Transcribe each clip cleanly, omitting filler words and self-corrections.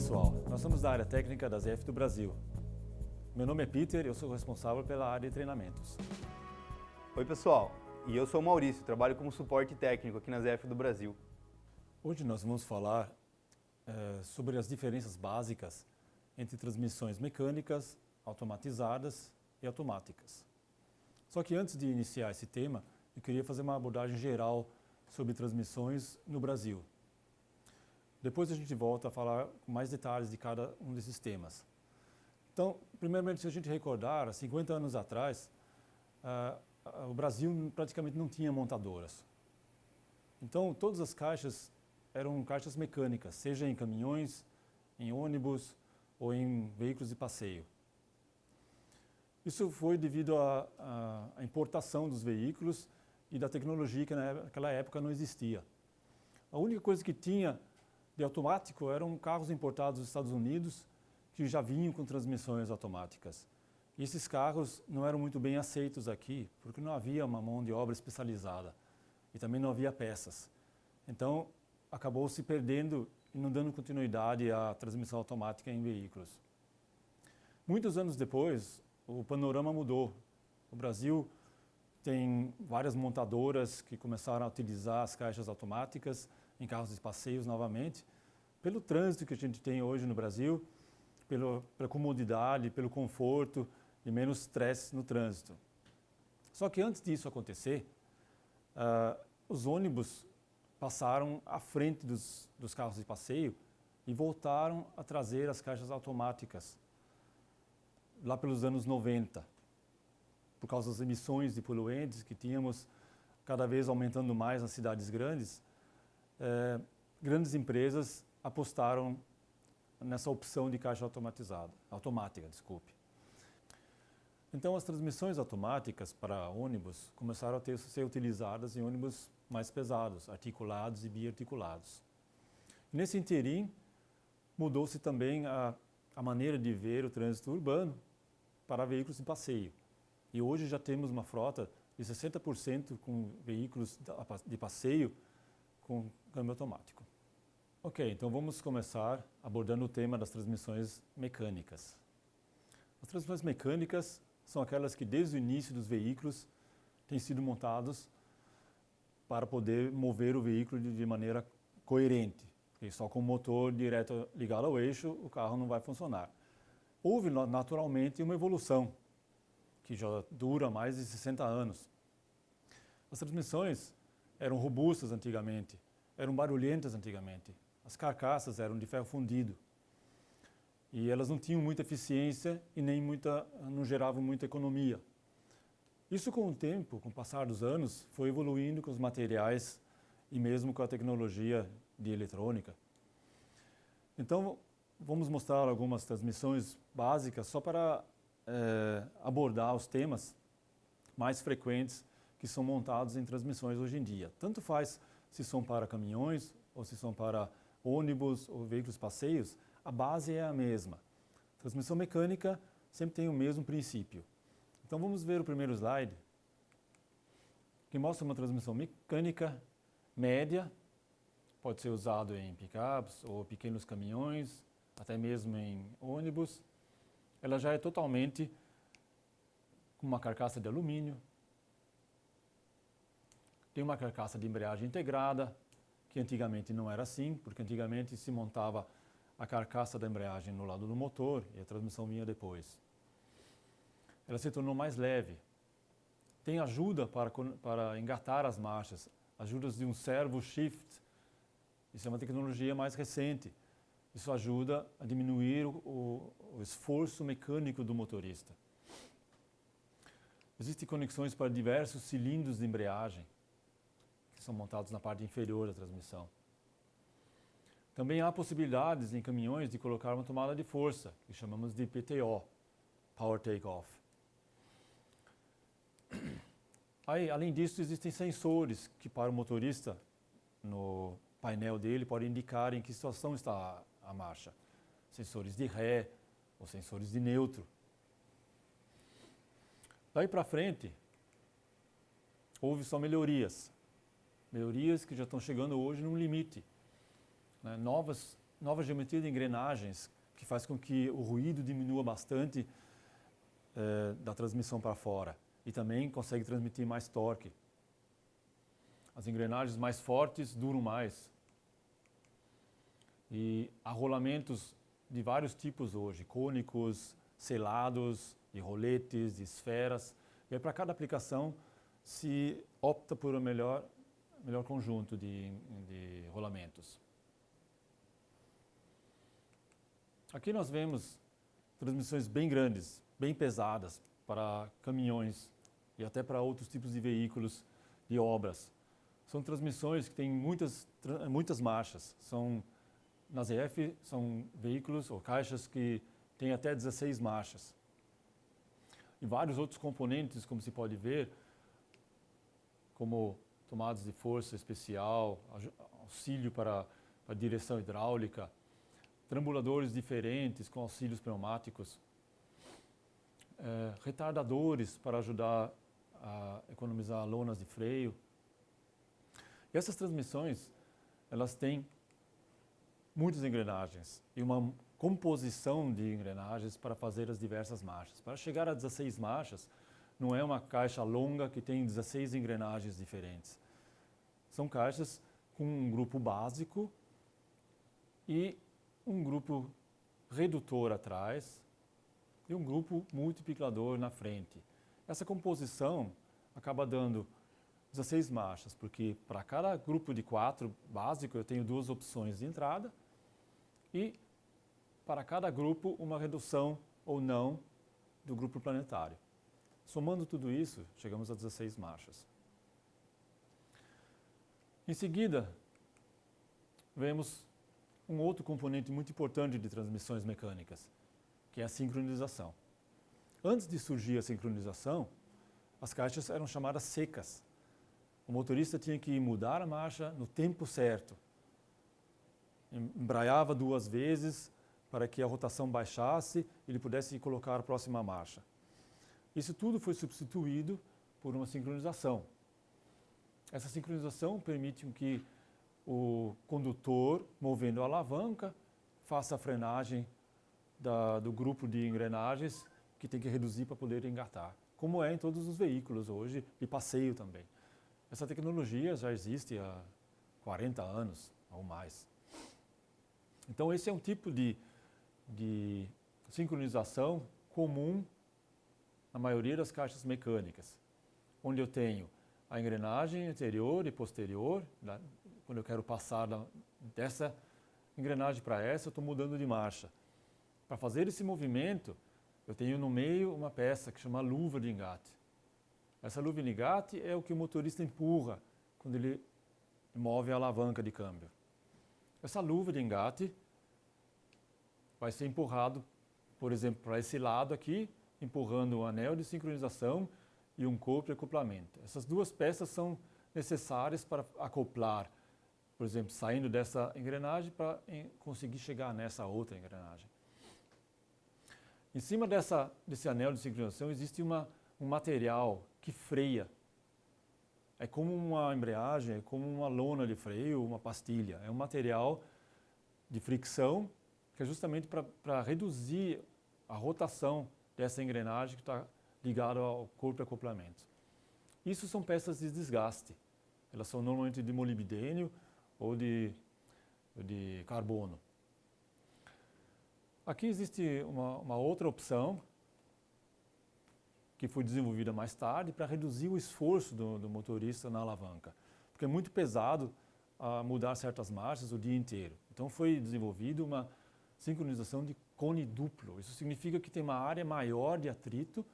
pessoal, nós somos da área técnica da ZF do Brasil. Meu nome é Peter e eu sou responsável pela área de treinamentos. Oi pessoal, e eu sou o Maurício, trabalho como suporte técnico aqui na ZF do Brasil. Hoje nós vamos falar sobre as diferenças básicas entre transmissões mecânicas, automatizadas e automáticas. Só que antes de iniciar esse tema, eu queria fazer uma abordagem geral sobre transmissões no Brasil. Depois a gente volta a falar com mais detalhes de cada um desses temas. Então, primeiramente, se a gente recordar, há 50 anos atrás, o Brasil praticamente não tinha montadoras. Então, todas as caixas eram caixas mecânicas, seja em caminhões, em ônibus ou em veículos de passeio. Isso foi devido à importação dos veículos e da tecnologia que naquela época não existia. A única coisa que tinha de automático eram carros importados dos Estados Unidos que já vinham com transmissões automáticas. E esses carros não eram muito bem aceitos aqui, porque não havia uma mão de obra especializada e também não havia peças. Então, acabou se perdendo e não dando continuidade à transmissão automática em veículos. Muitos anos depois, o panorama mudou. O Brasil tem várias montadoras que começaram a utilizar as caixas automáticas em carros de passeios novamente, pelo trânsito que a gente tem hoje no Brasil, pela comodidade, pelo conforto e menos estresse no trânsito. Só que antes disso acontecer, os ônibus passaram à frente dos carros de passeio e voltaram a trazer as caixas automáticas lá pelos anos 90, por causa das emissões de poluentes que tínhamos cada vez aumentando mais nas cidades grandes. Grandes empresas apostaram nessa opção de caixa automática. Então, as transmissões automáticas para ônibus começaram a ser utilizadas em ônibus mais pesados, articulados e biarticulados. Nesse interim, mudou-se também a maneira de ver o trânsito urbano para veículos de passeio. E hoje já temos uma frota de 60% com veículos de passeio com câmbio automático. Ok, então vamos começar abordando o tema das transmissões mecânicas. As transmissões mecânicas são aquelas que desde o início dos veículos têm sido montadas para poder mover o veículo de maneira coerente. Porque só com o motor direto ligado ao eixo o carro não vai funcionar. Houve naturalmente uma evolução que já dura mais de 60 anos. As transmissões eram robustas antigamente, eram barulhentas antigamente. As carcaças eram de ferro fundido e elas não tinham muita eficiência e não geravam muita economia. Isso com o tempo, com o passar dos anos, foi evoluindo com os materiais e mesmo com a tecnologia de eletrônica. Então, vamos mostrar algumas transmissões básicas só para abordar os temas mais frequentes que são montados em transmissões hoje em dia. Tanto faz se são para caminhões ou se são para ônibus ou veículos passeios, a base é a mesma. Transmissão mecânica sempre tem o mesmo princípio. Então vamos ver o primeiro slide, que mostra uma transmissão mecânica média, pode ser usado em picapes ou pequenos caminhões, até mesmo em ônibus. Ela já é totalmente com uma carcaça de alumínio, tem uma carcaça de embreagem integrada, que antigamente não era assim, porque antigamente se montava a carcaça da embreagem no lado do motor e a transmissão vinha depois. Ela se tornou mais leve. Tem ajuda para engatar as marchas, ajudas de um servo shift. Isso é uma tecnologia mais recente. Isso ajuda a diminuir o esforço mecânico do motorista. Existem conexões para diversos cilindros de embreagem, que são montados na parte inferior da transmissão. Também há possibilidades em caminhões de colocar uma tomada de força, que chamamos de PTO, Power Take-Off. Além disso, existem sensores que para o motorista, no painel dele, podem indicar em que situação está a marcha. Sensores de ré ou sensores de neutro. Daí para frente, houve só melhorias. Melhorias que já estão chegando hoje num limite. Novas nova geometria de engrenagens que faz com que o ruído diminua bastante da transmissão para fora e também consegue transmitir mais torque. As engrenagens mais fortes duram mais. E há rolamentos de vários tipos hoje, cônicos, selados, de roletes, de esferas. E aí para cada aplicação se opta por um melhor conjunto de rolamentos. Aqui nós vemos transmissões bem grandes, bem pesadas para caminhões e até para outros tipos de veículos de obras. São transmissões que têm muitas marchas. Na ZF são veículos ou caixas que têm até 16 marchas. E vários outros componentes, como se pode ver, como tomadas de força especial, auxílio para a direção hidráulica, trambuladores diferentes com auxílios pneumáticos, retardadores para ajudar a economizar lonas de freio. E essas transmissões, elas têm muitas engrenagens e uma composição de engrenagens para fazer as diversas marchas. Para chegar a 16 marchas, não é uma caixa longa que tem 16 engrenagens diferentes. São caixas com um grupo básico e um grupo redutor atrás e um grupo multiplicador na frente. Essa composição acaba dando 16 marchas, porque para cada grupo de 4 básico eu tenho 2 opções de entrada e para cada grupo uma redução ou não do grupo planetário. Somando tudo isso, chegamos a 16 marchas. Em seguida, vemos um outro componente muito importante de transmissões mecânicas, que é a sincronização. Antes de surgir a sincronização, as caixas eram chamadas secas. O motorista tinha que mudar a marcha no tempo certo. Embraiava 2 vezes para que a rotação baixasse e ele pudesse colocar a próxima marcha. Isso tudo foi substituído por uma sincronização. Essa sincronização permite que o condutor, movendo a alavanca, faça a frenagem do grupo de engrenagens que tem que reduzir para poder engatar, como é em todos os veículos hoje, e passeio também. Essa tecnologia já existe há 40 anos ou mais. Então esse é um tipo de sincronização comum na maioria das caixas mecânicas, onde eu tenho a engrenagem anterior e posterior. Quando eu quero passar dessa engrenagem para essa, eu estou mudando de marcha. Para fazer esse movimento, eu tenho no meio uma peça que chama luva de engate. Essa luva de engate é o que o motorista empurra quando ele move a alavanca de câmbio. Essa luva de engate vai ser empurrado, por exemplo, para esse lado aqui, empurrando um anel de sincronização e um corpo de acoplamento. Essas 2 peças são necessárias para acoplar, por exemplo, saindo dessa engrenagem para conseguir chegar nessa outra engrenagem. Em cima desse anel de sincronização existe um material que freia. É como uma embreagem, é como uma lona de freio, uma pastilha. É um material de fricção que é justamente para reduzir a rotação dessa engrenagem que está ligada ao corpo de acoplamento. Isso são peças de desgaste. Elas são normalmente de molibdênio ou de carbono. Aqui existe uma outra opção que foi desenvolvida mais tarde para reduzir o esforço do motorista na alavanca, porque é muito pesado mudar certas marchas o dia inteiro. Então foi desenvolvida uma sincronização de cone duplo. Isso significa que tem uma área maior de atrito,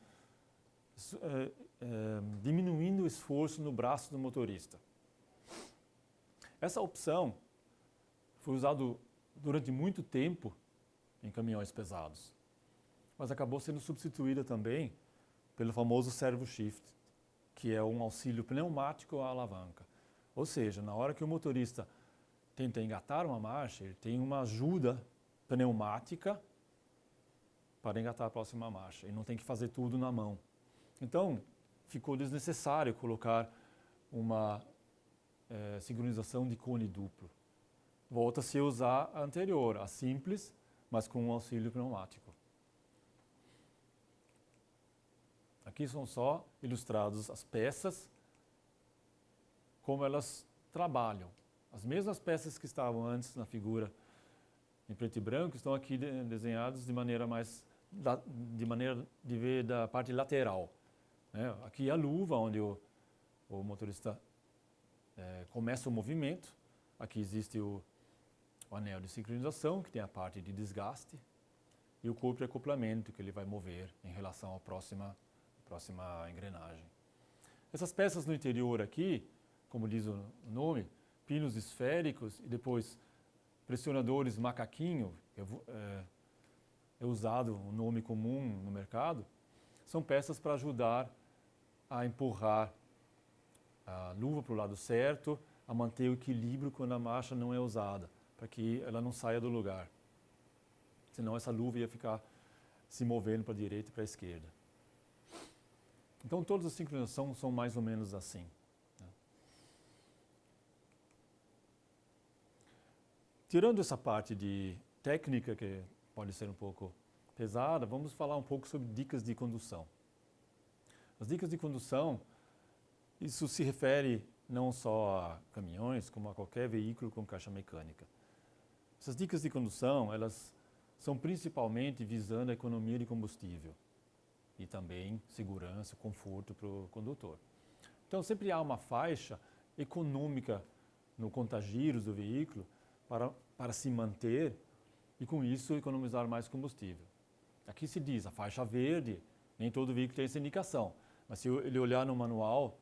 diminuindo o esforço no braço do motorista. Essa opção foi usada durante muito tempo em caminhões pesados, mas acabou sendo substituída também pelo famoso servo shift, que é um auxílio pneumático à alavanca. Ou seja, na hora que o motorista tenta engatar uma marcha, ele tem uma ajuda pneumática para engatar a próxima marcha e não tem que fazer tudo na mão. Então, ficou desnecessário colocar uma sincronização de cone duplo. volta-se a usar a anterior, a simples, mas com um auxílio pneumático. Aqui são só ilustrados as peças, como elas trabalham. As mesmas peças que estavam antes na figura em preto e branco estão aqui desenhadas de maneira de ver da parte lateral. Né? Aqui a luva, onde o motorista começa o movimento. Aqui existe o anel de sincronização, que tem a parte de desgaste, e o corpo de acoplamento, que ele vai mover em relação à próxima engrenagem. Essas peças no interior aqui, como diz o nome, pinos esféricos e depois pressionadores macaquinho, que é usado um nome comum no mercado, são peças para ajudar a empurrar a luva para o lado certo, a manter o equilíbrio quando a marcha não é usada, para que ela não saia do lugar. Senão essa luva ia ficar se movendo para a direita e para a esquerda. Então todas as sincronizações são mais ou menos assim. Tirando essa parte de técnica, que pode ser um pouco pesada, vamos falar um pouco sobre dicas de condução. As dicas de condução, isso se refere não só a caminhões, como a qualquer veículo com caixa mecânica. Essas dicas de condução, elas são principalmente visando a economia de combustível e também segurança, conforto para o condutor. Então sempre há uma faixa econômica no contagiros do veículo para se manter e com isso economizar mais combustível. Aqui se diz a faixa verde, nem todo veículo tem essa indicação, mas se ele olhar no manual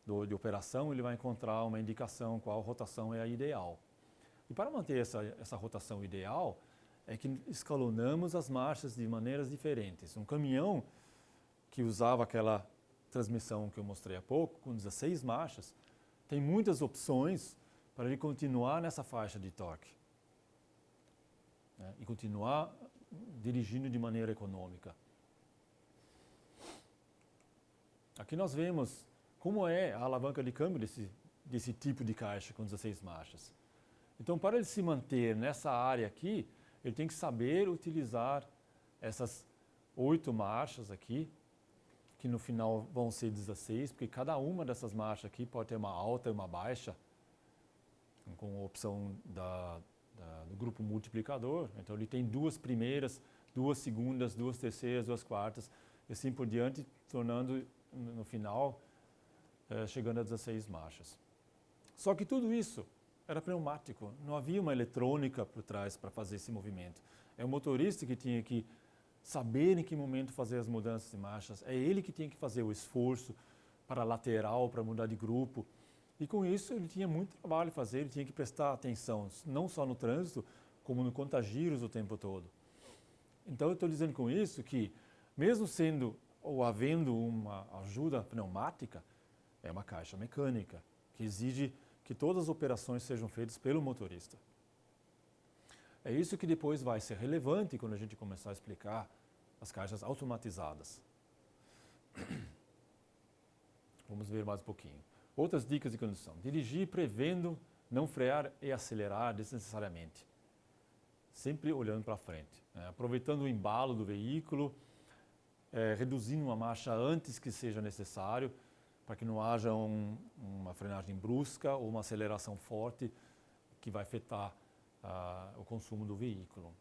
de operação, ele vai encontrar uma indicação qual rotação é a ideal. E para manter essa rotação ideal, é que escalonamos as marchas de maneiras diferentes. Um caminhão que usava aquela transmissão que eu mostrei há pouco, com 16 marchas, tem muitas opções para ele continuar nessa faixa de torque, né, e continuar dirigindo de maneira econômica. Aqui nós vemos como é a alavanca de câmbio desse tipo de caixa com 16 marchas. Então, para ele se manter nessa área aqui, ele tem que saber utilizar essas 8 marchas aqui, que no final vão ser 16, porque cada uma dessas marchas aqui pode ter uma alta e uma baixa, com a opção do grupo multiplicador. Então ele tem 2 primeiras, 2 segundas, 2 terceiras, 2 quartas, e assim por diante, tornando no final, chegando a 16 marchas. Só que tudo isso era pneumático, não havia uma eletrônica por trás para fazer esse movimento. É o motorista que tinha que saber em que momento fazer as mudanças de marchas, é ele que tinha que fazer o esforço para lateral, para mudar de grupo. E com isso ele tinha muito trabalho a fazer, ele tinha que prestar atenção, não só no trânsito, como no contagiros o tempo todo. Então eu estou dizendo com isso que, mesmo sendo ou havendo uma ajuda pneumática, é uma caixa mecânica, que exige que todas as operações sejam feitas pelo motorista. É isso que depois vai ser relevante quando a gente começar a explicar as caixas automatizadas. Vamos ver mais um pouquinho. Outras dicas de condução. Dirigir prevendo não frear e acelerar desnecessariamente. Sempre olhando para frente. Aproveitando o embalo do veículo, reduzindo uma marcha antes que seja necessário, para que não haja uma frenagem brusca ou uma aceleração forte que vai afetar o consumo do veículo.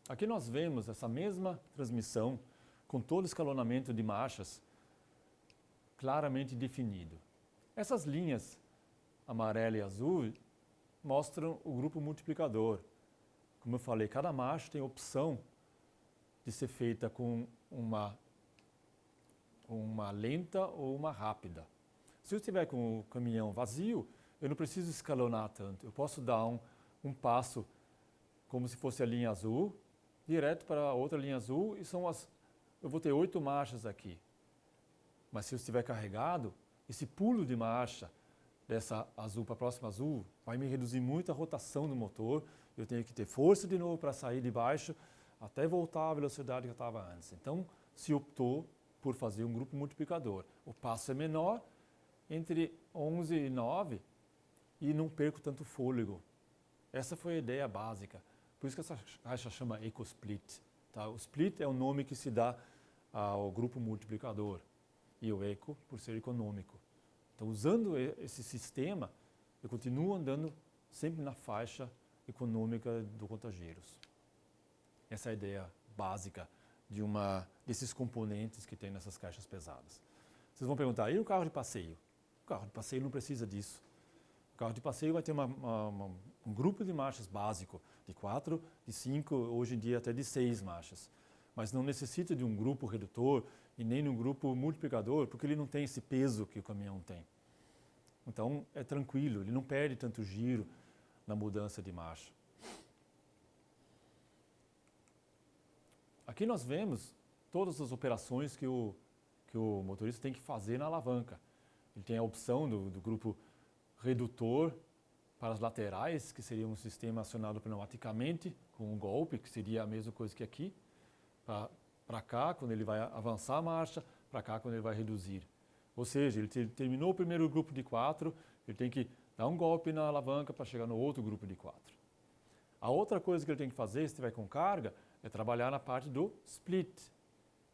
Aqui nós vemos essa mesma transmissão com todo o escalonamento de marchas claramente definido. Essas linhas amarela e azul mostram o grupo multiplicador. Como eu falei, cada marcha tem a opção de ser feita com uma lenta ou uma rápida. Se eu estiver com o caminhão vazio, eu não preciso escalonar tanto. Eu posso dar um passo como se fosse a linha azul, direto para a outra linha azul, e eu vou ter 8 marchas aqui. Mas se eu estiver carregado, esse pulo de marcha dessa azul para a próxima azul vai me reduzir muito a rotação do motor. Eu tenho que ter força de novo para sair de baixo até voltar à velocidade que eu estava antes. Então, se optou por fazer um grupo multiplicador. O passo é menor, entre 11 e 9, e não perco tanto fôlego. Essa foi a ideia básica. Por isso que essa caixa chama EcoSplit. Tá? O split é o nome que se dá ao grupo multiplicador e o eco por ser econômico. Então, usando esse sistema, eu continuo andando sempre na faixa econômica do contageiros. Essa é a ideia básica desses componentes que tem nessas caixas pesadas. Vocês vão perguntar, e o carro de passeio? O carro de passeio não precisa disso. O carro de passeio vai ter um grupo de marchas básico, de 4, de 5, hoje em dia até de 6 marchas. Mas não necessita de um grupo redutor e nem de um grupo multiplicador, porque ele não tem esse peso que o caminhão tem. Então é tranquilo, ele não perde tanto giro na mudança de marcha. Aqui nós vemos todas as operações que o motorista tem que fazer na alavanca. Ele tem a opção do grupo redutor para as laterais, que seria um sistema acionado pneumaticamente, com um golpe, que seria a mesma coisa que aqui. Para cá, quando ele vai avançar a marcha, para cá, quando ele vai reduzir. Ou seja, ele terminou o primeiro grupo de 4, ele tem que dar um golpe na alavanca para chegar no outro grupo de 4. A outra coisa que ele tem que fazer, se estiver com carga, é trabalhar na parte do split,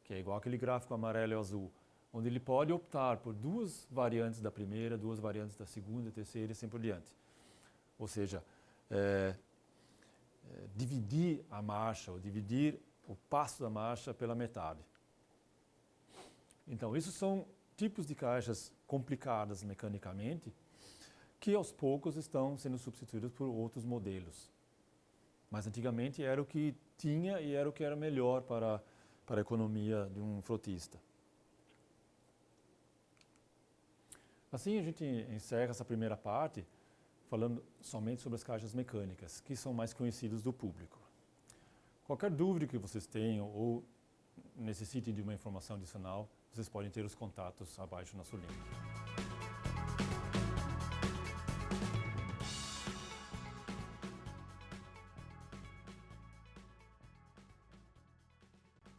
que é igual aquele gráfico amarelo e azul, onde ele pode optar por 2 variantes da primeira, 2 variantes da segunda, terceira e assim por diante. Ou seja, dividir a marcha, ou dividir o passo da marcha pela metade. Então, isso são tipos de caixas complicadas mecanicamente, que aos poucos estão sendo substituídos por outros modelos. Mas antigamente era o que tinha e era o que era melhor para a economia de um frotista. Assim a gente encerra essa primeira parte falando somente sobre as caixas mecânicas, que são mais conhecidas do público. Qualquer dúvida que vocês tenham ou necessitem de uma informação adicional, vocês podem ter os contatos abaixo do nosso link.